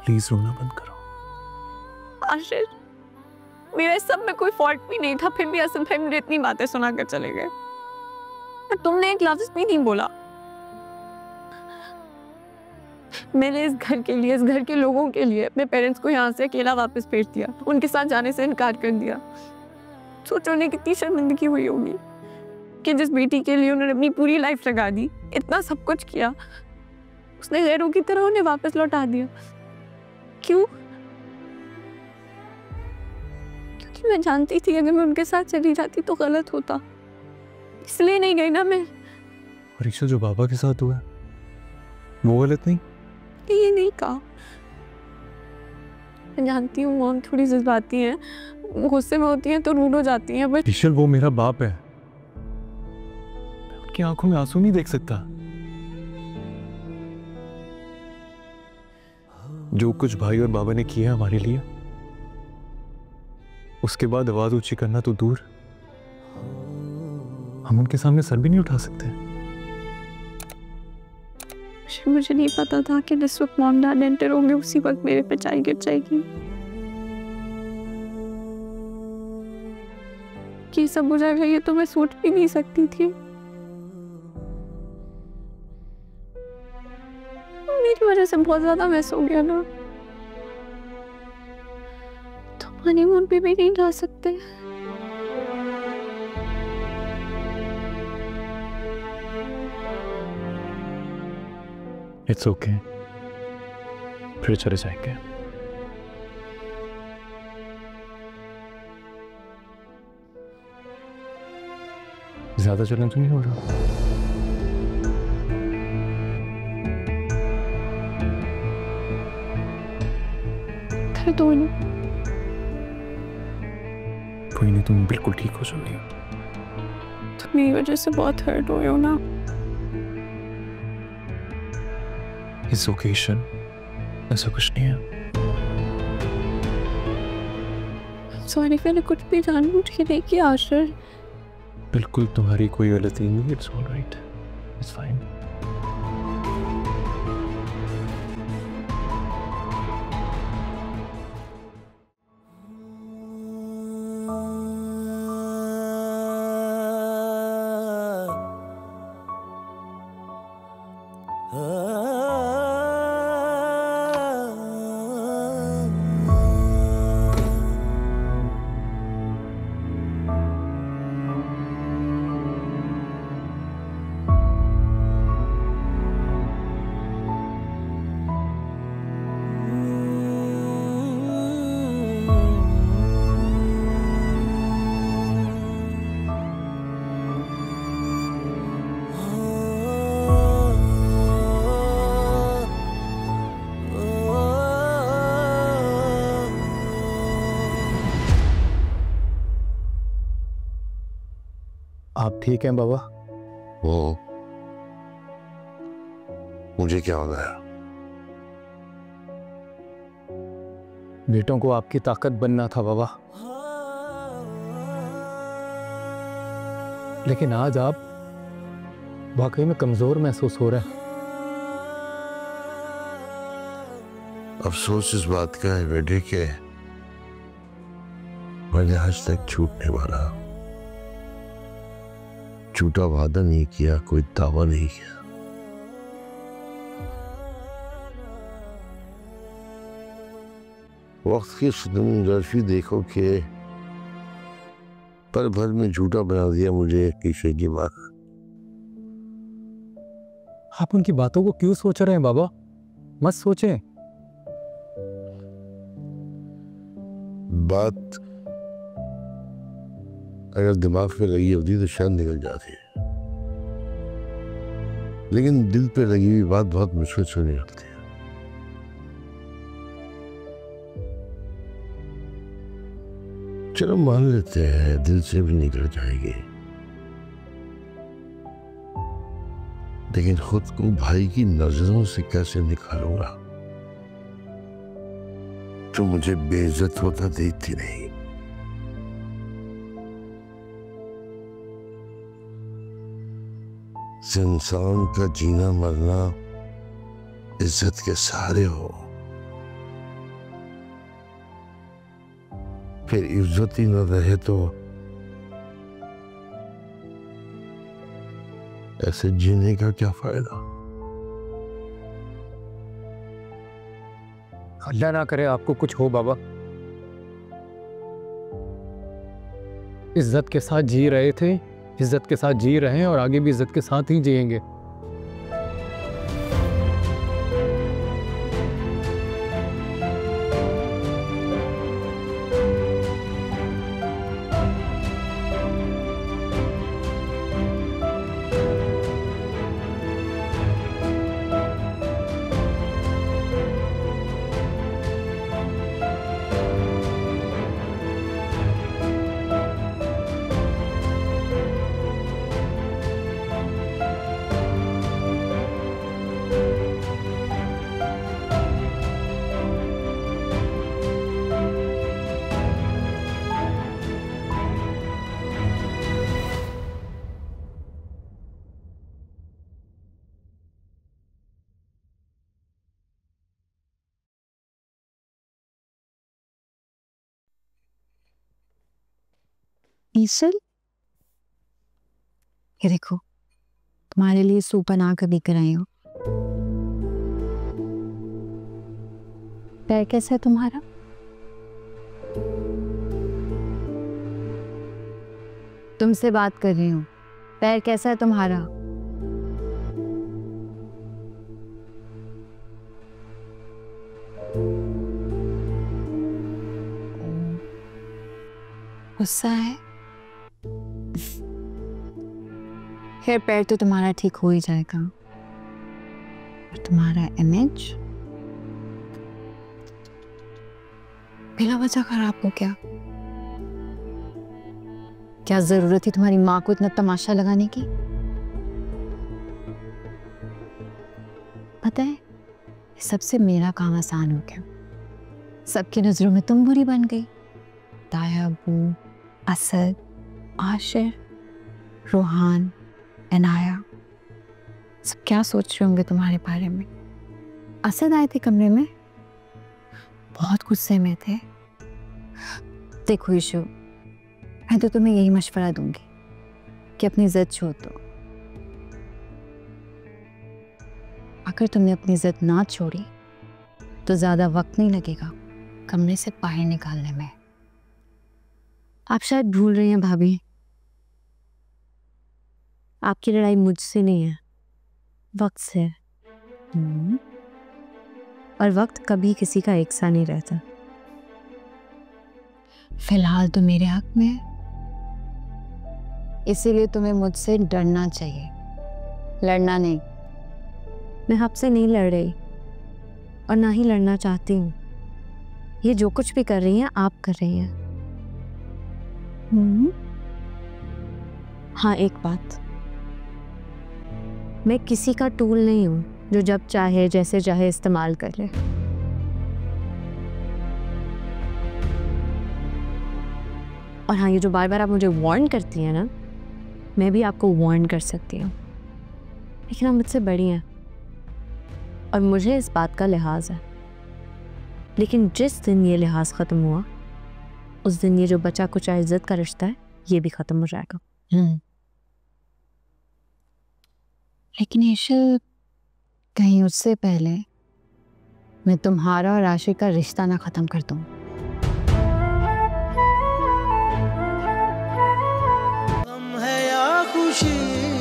Please रोना बंद करो। आशीष, मेरे सब में कोई फॉल्ट भी नहीं था, फिर भी असद भाई मुझे इतनी बातें सुना कर चले गए। तुमने एक लफ्ज भी नहीं बोला। मैंने इस घर के लिए, इस घर के लोगों के लिए अपने पेरेंट्स को यहाँ से अकेला वापस भेज दिया, उनके साथ जाने से इनकार कर दिया। सोचो उन्हें कितनी शर्मिंदगी हुई होगी कि जिस बेटी के लिए उन्होंने अपनी पूरी लाइफ लगा दी, इतना सब कुछ किया, उसने गैरों की तरह उन्हें वापस लौटा दिया। क्यों? क्योंकि मैं जानती थी अगर मैं उनके साथ चली जाती तो गलत होता, इसलिए नहीं गई ना मैं। अरीशा, जो बाबा के साथ हुआ वो गलत नहीं? ये नहीं कहा। मैं जानती हूँ मॉम थोड़ी जज्बाती हैं, गुस्से में होती हैं तो रूड हो जाती हैं, बट ईशल वो मेरा बाप है, मैं उनकी आंखों में आंसू नहीं देख सकता। जो कुछ भाई और बाबा ने किया हमारे लिए, उसके बाद आवाज ऊंची करना तो दूर, हम उनके सामने सर भी नहीं उठा सकते। मुझे नहीं पता था कि जिस वक्त मॉम डैड एंटर होंगे उसी वक्त मेरे पे चाय गिर जाएगी, कि सब हो जाएगा ये तो मैं सोच भी नहीं सकती थी। मेरी वजह से बहुत ज्यादा मैस हो गया ना, तो हनीमून पे भी नहीं जा सकते। इट्स ओके, फिर चले जाएंगे। ज्यादा चलन तो नहीं हो रहा? तो कोई नहीं, तुम बिल्कुल ठीक हो जाओगे। तुम मेरी वजह से बहुत हर्ट हुए हो ना। इस ओकेशन ऐसा कुछ नहीं है। सॉरी, मैंने कुछ भी जानबूझ के नहीं किया आशीष। बिल्कुल तुम्हारी कोई गलती नहीं। It's all right, it's fine. आप ठीक हैं बाबा? मुझे क्या हो गया? बेटों को आपकी ताकत बनना था बाबा, लेकिन आज आप वाकई में कमजोर महसूस हो रहे हैं। अफसोस इस बात का है बेटे के मैंने आज तक झूठ नहीं मारा, झूठा वादा नहीं किया, कोई दावा नहीं किया। वक्त की सुदमगर्फी देखो कि पल भर में झूठा बना दिया मुझे ईशा की माँ। आप उनकी बातों को क्यों सोच रहे हैं बाबा? मत सोचें। बात अगर दिमाग पे लगी होती तो शायद निकल जाती है, लेकिन दिल पे लगी हुई बात बहुत मुश्किल से निकलती है। चलो मान लेते हैं दिल से भी निकल जाएगी, लेकिन खुद को भाई की नजरों से कैसे निकालूंगा? तो मुझे बेइज्जत होता देखती नहीं। इंसान का जीना मरना इज्जत के सहारे हो, फिर इज्जत ही न रहे तो ऐसे जीने का क्या फायदा। अल्लाह ना करे आपको कुछ हो बाबा। इज्जत के साथ जी रहे थे, इज्जत के साथ जी रहे हैं और आगे भी इज्जत के साथ ही जिएंगे। ईसल, ये देखो तुम्हारे लिए सूप बना कर लेकर आई हूँ। पैर कैसा है तुम्हारा? तुमसे बात कर रही हूँ। पैर कैसा है तुम्हारा? गुस्सा है? खैर पैर तो तुम्हारा ठीक हो ही जाएगा। और तुम्हारा इमेज बिना वजह खराब हो गया। क्या जरूरत थी तुम्हारी माँ को इतना तमाशा लगाने की? पता है सबसे मेरा काम आसान हो गया। सबकी नजरों में तुम बुरी बन गई। ताया अबू, असद, आशिर, रोहान, अनाया, सब क्या सोच रहे होंगे तुम्हारे बारे में। असद आए थे कमरे में, बहुत गुस्से में थे। देखो ईशु, मैं तो तुम्हें यही मशवरा दूंगी कि अपनी इज्जत छोड़ दो। अगर तुमने अपनी इज्जत ना छोड़ी तो ज्यादा वक्त नहीं लगेगा कमरे से बाहर निकालने में। आप शायद भूल रही हैं भाभी, आपकी लड़ाई मुझसे नहीं है, वक्त से है। और वक्त कभी किसी का एक सा नहीं रहता। फिलहाल तो मेरे हक में है, इसीलिए तुम्हें मुझसे डरना चाहिए, लड़ना नहीं। मैं आपसे नहीं लड़ रही और ना ही लड़ना चाहती हूँ। ये जो कुछ भी कर रही हैं आप कर रही हैं। हाँ एक बात, मैं किसी का टूल नहीं हूं जो जब चाहे जैसे चाहे इस्तेमाल कर ले। और हाँ, ये जो बार बार आप मुझे वार्न करती हैं ना, मैं भी आपको वार्न कर सकती हूँ, लेकिन आप मुझसे बड़ी हैं और मुझे इस बात का लिहाज है। लेकिन जिस दिन ये लिहाज ख़त्म हुआ उस दिन ये जो बचा कुचा इज्जत का रिश्ता है ये भी ख़त्म हो जाएगा। लेकिन ईशल, कहीं उससे पहले मैं तुम्हारा और आशिक का रिश्ता ना ख़त्म कर दूँ। गम है या खुशी